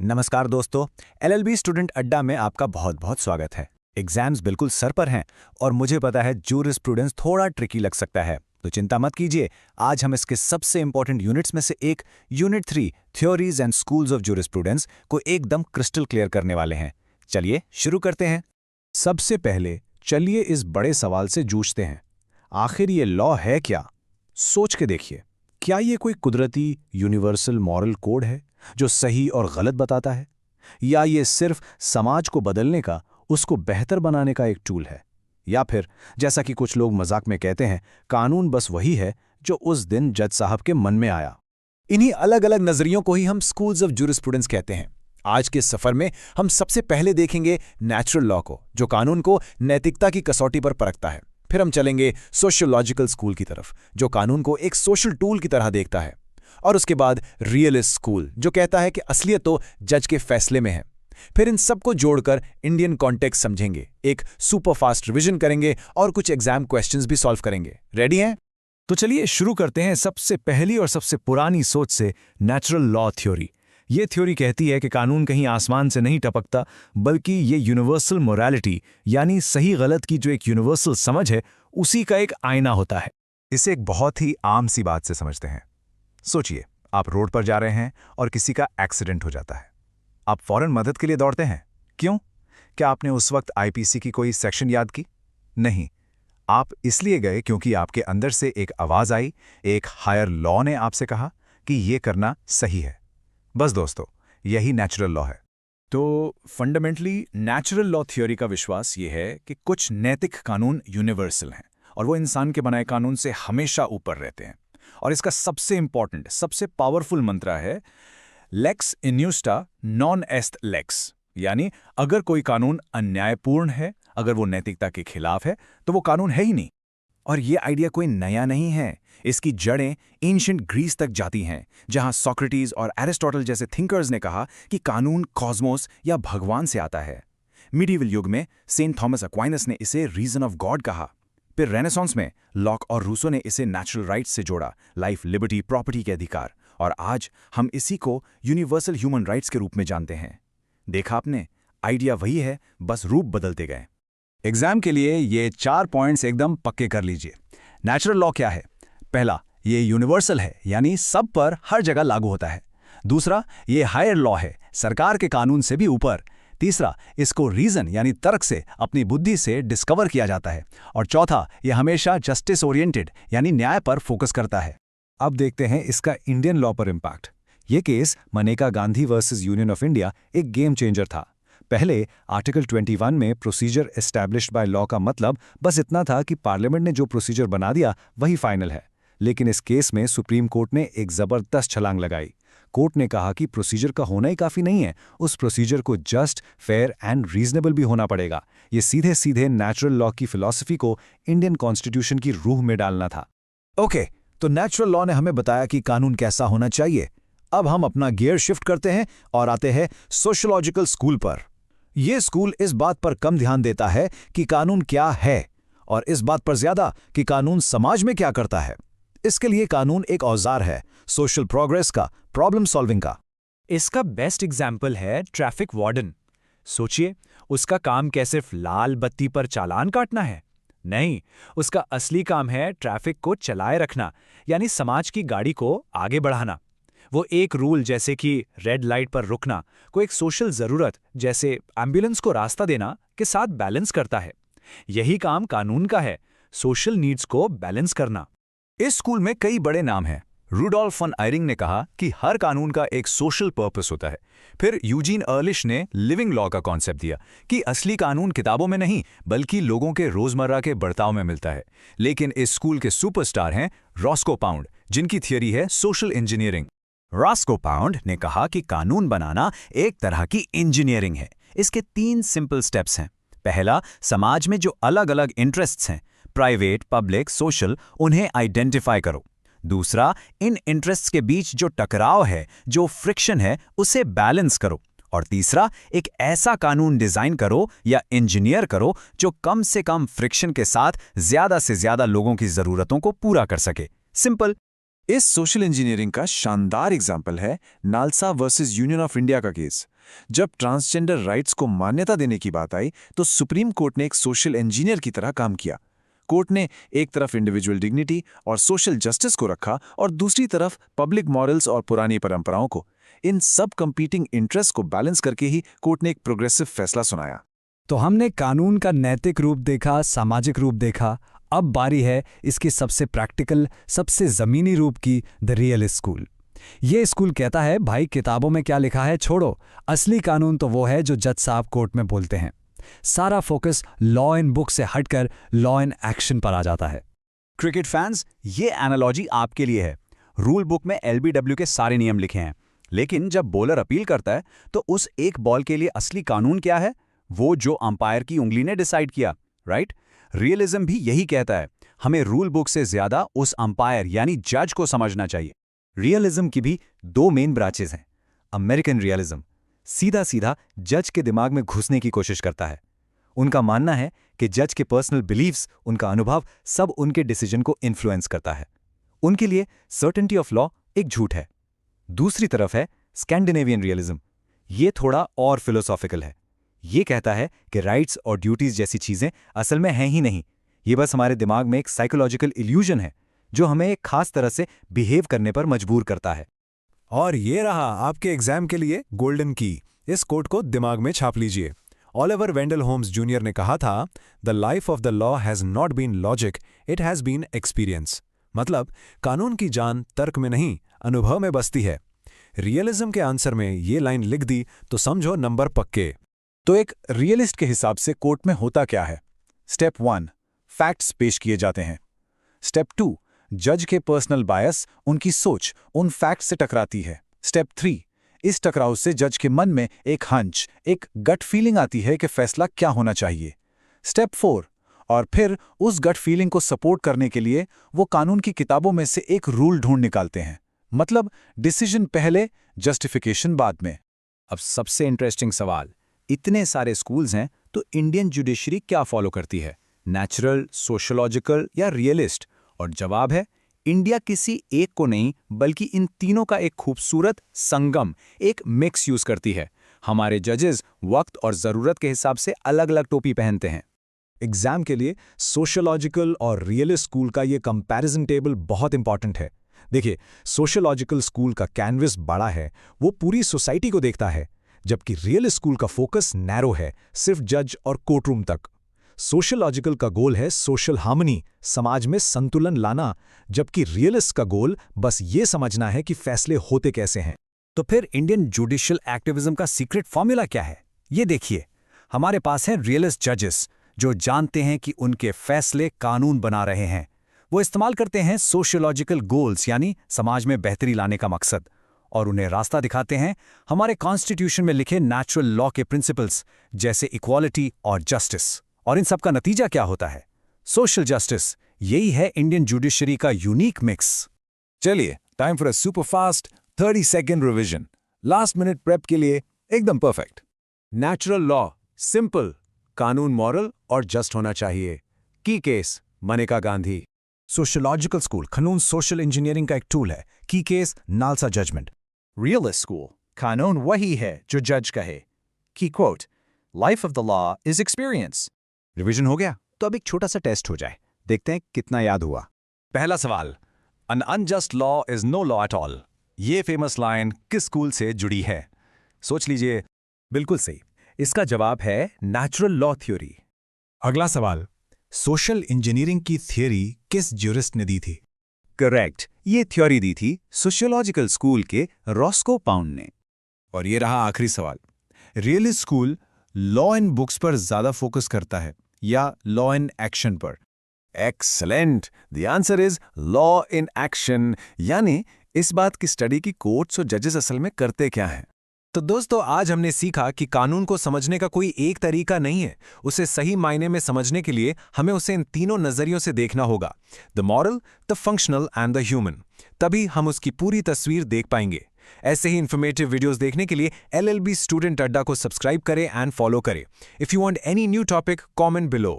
नमस्कार दोस्तों, LLB student अड्डा में आपका बहुत बहुत स्वागत है। एग्जाम्स बिल्कुल सर पर हैं और मुझे पता है जूरिस्प्रूडेंस थोड़ा ट्रिकी लग सकता है, तो चिंता मत कीजिए। आज हम इसके सबसे इंपॉर्टेंट यूनिट्स में से एक unit 3 theories and schools of jurisprudence को एकदम क्रिस्टल क्लियर करने वाले हैं। चलिए शुरू करते हैं। सबसे पहले चलिए इस बड़े सवाल से जूझते हैं, आखिर ये लॉ है क्या? सोच के देखिए, क्या ये कोई कुदरती यूनिवर्सल मॉरल कोड है जो सही और गलत बताता है, या ये सिर्फ समाज को बदलने का, उसको बेहतर बनाने का एक टूल है? या फिर जैसा कि कुछ लोग मजाक में कहते हैं, कानून बस वही है जो उस दिन जज साहब के मन में आया। इन्हीं अलग अलग नजरियों को ही हम स्कूल्स ऑफ जूरिस्प्रूडेंस कहते हैं। आज के सफर में हम सबसे पहले देखेंगे नेचुरल लॉ को, जो कानून को नैतिकता की कसौटी पर परखता है। फिर हम चलेंगे सोशियोलॉजिकल स्कूल की तरफ, जो कानून को एक सोशल टूल की तरह देखता है। और उसके बाद रियलिस्ट स्कूल, जो कहता है कि असलियत तो जज के फैसले में है। फिर इन सबको जोड़कर इंडियन कॉन्टेक्स्ट समझेंगे, एक सुपर फास्ट रिवीजन करेंगे और कुछ एग्जाम क्वेश्चंस भी सॉल्व करेंगे। रेडी हैं? तो चलिए शुरू करते हैं सबसे पहली और सबसे पुरानी सोच से, नेचुरल लॉ थ्योरी। ये थ्योरी कहती है कि कानून कहीं आसमान से नहीं टपकता, बल्कि ये यूनिवर्सल मोरालिटी यानी सही गलत की जो एक यूनिवर्सल समझ है, उसी का एक आईना होता है। इसे एक बहुत ही आम सी बात से समझते हैं। सोचिए, आप रोड पर जा रहे हैं और किसी का एक्सीडेंट हो जाता है। आप फौरन मदद के लिए दौड़ते हैं। क्यों? क्या आपने उस वक्त आईपीसी की कोई सेक्शन याद की? नहीं, आप इसलिए गए क्योंकि आपके अंदर से एक आवाज आई, एक हायर लॉ ने आपसे कहा कि ये करना सही है। बस दोस्तों, यही नेचुरल लॉ है। तो फंडामेंटली नेचुरल लॉ थ्योरी का विश्वास ये है कि कुछ नैतिक कानून यूनिवर्सल हैं और वो इंसान के बनाए कानून से हमेशा ऊपर रहते हैं। और इसका सबसे इंपॉर्टेंट, सबसे पावरफुल मंत्र है लेक्स इन्यूस्टा नॉन एस्ट लेक्स, यानी अगर कोई कानून अन्यायपूर्ण है, अगर वो नैतिकता के खिलाफ है, तो वो कानून है ही नहीं। और ये आइडिया कोई नया नहीं है। इसकी जड़ें एंशिएंट ग्रीस तक जाती हैं, जहां सोक्रेटिस और एरिस्टोटल जैसे थिंकर्स ने कहा कि कानून कॉस्मोस या भगवान से आता है। मिडीवल युग में सेंट थॉमस एक्वाइनस ने इसे रीजन ऑफ गॉड कहा। फिर रेनेसांस में लॉक और रूसो ने इसे नेचुरल राइट्स से जोड़ा, लाइफ, लिबर्टी, प्रॉपर्टी के अधिकार। और आज हम इसी को यूनिवर्सल ह्यूमन राइट्स के रूप में जानते हैं। देखा आपने, आइडिया वही है, बस रूप बदलते गए। एग्जाम के लिए ये 4 पॉइंट्स एकदम पक्के कर लीजिए। नेचुरल लॉ क्या है? पहला, ये यूनिवर्सल है, यानी सब पर हर जगह लागू होता है। दूसरा, ये हायर लॉ है, सरकार के कानून से भी ऊपर। तीसरा, इसको रीजन यानी तर्क से, अपनी बुद्धि से डिस्कवर किया जाता है। और चौथा, ये हमेशा जस्टिस ओरिएंटेड यानी न्याय पर फोकस करता है। अब देखते हैं इसका इंडियन लॉ पर इम्पैक्ट। ये case Maneka Gandhi versus union of India एक गेम चेंजर था। पहले आर्टिकल 21 में प्रोसीजर एस्टैब्लिश्ड बाय लॉ का मतलब बस इतना था कि पार्लियामेंट ने जो प्रोसीजर बना दिया वही फाइनल है। लेकिन इस केस में सुप्रीम कोर्ट ने एक जबरदस्त छलांग लगाई। कोर्ट ने कहा कि प्रोसीजर का होना ही काफी नहीं है, उस प्रोसीजर को जस्ट, फेयर एंड रीजनेबल भी होना पड़ेगा। ये सीधे सीधे नेचुरल लॉ की फिलॉसफी को इंडियन कॉन्स्टिट्यूशन की रूह में डालना था। ओके, तो नेचुरल लॉ ने हमें बताया कि कानून कैसा होना चाहिए। अब हम अपना गियर शिफ्ट करते हैं और आते हैं सोशियोलॉजिकल स्कूल पर। यह स्कूल इस बात पर कम ध्यान देता है कि कानून क्या है, और इस बात पर ज्यादा कि कानून समाज में क्या करता है। इसके लिए कानून एक औजार है, सोशल प्रोग्रेस का, प्रॉब्लम सॉल्विंग का। इसका बेस्ट एग्जाम्पल है ट्रैफिक वार्डन। सोचिए, उसका काम क्या सिर्फ लाल बत्ती पर चालान काटना है? नहीं, उसका असली काम है ट्रैफिक को चलाए रखना, यानी समाज की गाड़ी को आगे बढ़ाना। वो एक रूल जैसे कि रेड लाइट पर रुकना को एक सोशल जरूरत जैसे एम्बुलेंस को रास्ता देना के साथ बैलेंस करता है। यही काम कानून का है, सोशल नीड्स को बैलेंस करना। इस स्कूल में कई बड़े नाम हैं। रूडोल्फ फन आयरिंग ने कहा कि हर कानून का एक सोशल पर्पस होता है। फिर यूजीन अर्लिश ने लिविंग लॉ का कॉन्सेप्ट दिया कि असली कानून किताबों में नहीं, बल्कि लोगों के रोजमर्रा के बर्ताव में मिलता है। लेकिन इस स्कूल के सुपरस्टार हैं रॉस्को पाउंड, जिनकी थियरी है सोशल इंजीनियरिंग। रॉस्को पाउंड ने कहा कि कानून बनाना एक तरह की इंजीनियरिंग है। इसके 3 सिंपल स्टेप्स हैं। पहला, समाज में जो अलग अलग इंटरेस्ट्स हैं, प्राइवेट, पब्लिक, सोशल, उन्हें आइडेंटिफाई करो। दूसरा, इन इंटरेस्ट्स के बीच जो टकराव है, जो फ्रिक्शन है, उसे बैलेंस करो। और तीसरा, एक ऐसा कानून डिजाइन करो या इंजीनियर करो जो कम से कम फ्रिक्शन के साथ ज्यादा से ज्यादा लोगों की जरूरतों को पूरा कर सके। सिंपल। इस सोशल इंजीनियरिंग का शानदार एग्जाम्पल है NALSA versus union of India का केस। जब ट्रांसजेंडर राइट्स को मान्यता देने की बात आई तो सुप्रीम कोर्ट ने एक सोशल इंजीनियर की तरह काम किया। कोर्ट ने एक तरफ इंडिविजुअल डिग्निटी और सोशल जस्टिस को रखा और दूसरी तरफ पब्लिक मॉरल्स और पुरानी परंपराओं को। इन सब कंपीटिंग इंटरेस्ट को बैलेंस करके ही कोर्ट ने एक प्रोग्रेसिव फैसला सुनाया। तो हमने कानून का नैतिक रूप देखा, सामाजिक रूप देखा। अब बारी है इसके सबसे प्रैक्टिकल, सबसे ज़मीनी रूप की, द रियलिस्ट स्कूल। ये स्कूल कहता है भाई किताबों में क्या लिखा है छोड़ो, असली कानून तो वो है जो जज साहब कोर्ट में बोलते हैं। सारा फोकस लॉ इन बुक से हटकर लॉ इन एक्शन पर आ जाता है। क्रिकेट फैंस, ये एनालॉजी आपके लिए है। रूल बुक में LBW के सारे नियम लिखे हैं, लेकिन जब बॉलर अपील करता है तो उस एक बॉल के लिए असली कानून क्या है? वो जो अंपायर की उंगली ने डिसाइड किया, राइट? रियलिज्म भी यही कहता है, हमें रूल बुक से ज्यादा उस अंपायर यानी जज को समझना चाहिए। रियलिज्म की भी दो मेन ब्रांचेस हैं। अमेरिकन रियलिज्म सीधा सीधा जज के दिमाग में घुसने की कोशिश करता है। उनका मानना है कि जज के पर्सनल बिलीव्स, उनका अनुभव सब उनके डिसीजन को इन्फ्लुएंस करता है। उनके लिए सर्टेनिटी ऑफ लॉ एक झूठ है। दूसरी तरफ है स्कैंडिनेवियन रियलिज्म। ये थोड़ा और फिलोसॉफिकल है। ये कहता है कि राइट्स और ड्यूटीज जैसी चीजें असल में हैं ही नहीं, ये बस हमारे दिमाग में एक साइकोलॉजिकल इल्यूजन है जो हमें एक खास तरह से बिहेव करने पर मजबूर करता है। और ये रहा आपके एग्जाम के लिए गोल्डन की। इस कोट को दिमाग में छाप लीजिए। ऑलिवर वेंडल होम्स जूनियर ने कहा था, the life of the law has not been logic, it has been experience. मतलब कानून की जान तर्क में नहीं, अनुभव में बसती है। रियलिज्म के आंसर में ये लाइन लिख दी तो समझो नंबर पक्के। तो एक रियलिस्ट के हिसाब से कोर्ट में होता क्या है? स्टेप 1, फैक्ट्स पेश किए जाते हैं। स्टेप 2, जज के पर्सनल बायस, उनकी सोच उन फैक्ट्स से टकराती है। स्टेप 3, इस टकराव से जज के मन में एक हंच, एक गट फीलिंग आती है कि फैसला क्या होना चाहिए। स्टेप 4, और फिर उस गट फीलिंग को सपोर्ट करने के लिए वो कानून की किताबों में से एक रूल ढूंढ निकालते हैं। मतलब डिसीजन पहले, जस्टिफिकेशन बाद में। अब सबसे इंटरेस्टिंग सवाल, इतने सारे स्कूल्स हैं तो इंडियन जुडिशरी क्या फॉलो करती है? नेचुरल, सोशोलॉजिकल या रियलिस्ट? और जवाब है, इंडिया किसी एक को नहीं बल्कि इन तीनों का एक खूबसूरत संगम, एक मिक्स यूज करती है। हमारे जजेस वक्त और जरूरत के हिसाब से अलग अलग टोपी पहनते हैं। एग्जाम के लिए सोशियोलॉजिकल और रियलिस्ट स्कूल का ये कंपैरिजन टेबल बहुत इंपॉर्टेंट है। देखिए, सोशियोलॉजिकल स्कूल का कैनवस बड़ा है, वो पूरी सोसाइटी को देखता है, जबकि रियलिस्ट स्कूल का फोकस नैरो है, सिर्फ जज और कोर्टरूम तक। सोशियोलॉजिकल का गोल है सोशल हार्मनी, समाज में संतुलन लाना, जबकि रियलिस्ट का गोल बस ये समझना है कि फैसले होते कैसे हैं। तो फिर इंडियन जुडिशियल एक्टिविज्म का सीक्रेट फॉर्मूला क्या है? ये देखिए, हमारे पास हैं रियलिस्ट जजेस जो जानते हैं कि उनके फैसले कानून बना रहे हैं। वो इस्तेमाल करते हैं सोशियोलॉजिकल गोल्स यानी समाज में बेहतरी लाने का मकसद, और उन्हें रास्ता दिखाते हैं हमारे कॉन्स्टिट्यूशन में लिखे नेचुरल लॉ के प्रिंसिपल्स जैसे इक्वालिटी और जस्टिस। और इन सब का नतीजा क्या होता है? Social justice. यही है इंडियन जुडिशरी का यूनिक मिक्स। चलिए, time for a super fast 30 second revision. Last minute prep के लिए एकदम परफेक्ट। नेचुरल लॉ सिंपल, कानून मॉरल और जस्ट होना चाहिए। की case Maneka Gandhi. Sociological school कानून सोशल इंजीनियरिंग का एक टूल है। की case NALSA judgement. Realist school कानून वही है जो जज कहे। की quote, life of the law is experience. Revision हो गया? तो अब एक छोटा सा टेस्ट हो जाए, देखते हैं कितना याद हुआ। पहला सवाल, un unjust law is no law at all. ये फेमस लाइन किस स्कूल से जुड़ी है? सोच लीजिए। बिल्कुल सही, इसका जवाब है नेचुरल लॉ थ्योरी। अगला सवाल, सोशल इंजीनियरिंग की थियरी किस ज्यूरिस्ट ने दी थी? करेक्ट, ये थ्योरी दी थी सोशियोलॉजिकल स्कूल के रॉस्को पाउंड ने। और ये रहा आखिरी सवाल, realist school law in books पर ज्यादा फोकस करता है या लॉ इन एक्शन पर? Excellent, the answer is law in action, यानी इस बात की स्टडी की कोर्ट्स और जजेस असल में करते क्या हैं। तो दोस्तों, आज हमने सीखा कि कानून को समझने का कोई एक तरीका नहीं है। उसे सही मायने में समझने के लिए हमें उसे इन तीनों नजरियों से देखना होगा, the moral, the functional and the human. तभी हम उसकी पूरी तस्वीर देख पाएंगे। ऐसे ही इन्फॉर्मेटिव वीडियोस देखने के लिए LLB स्टूडेंट अड्डा को सब्सक्राइब करें एंड फॉलो करें। If you want any new topic, comment below.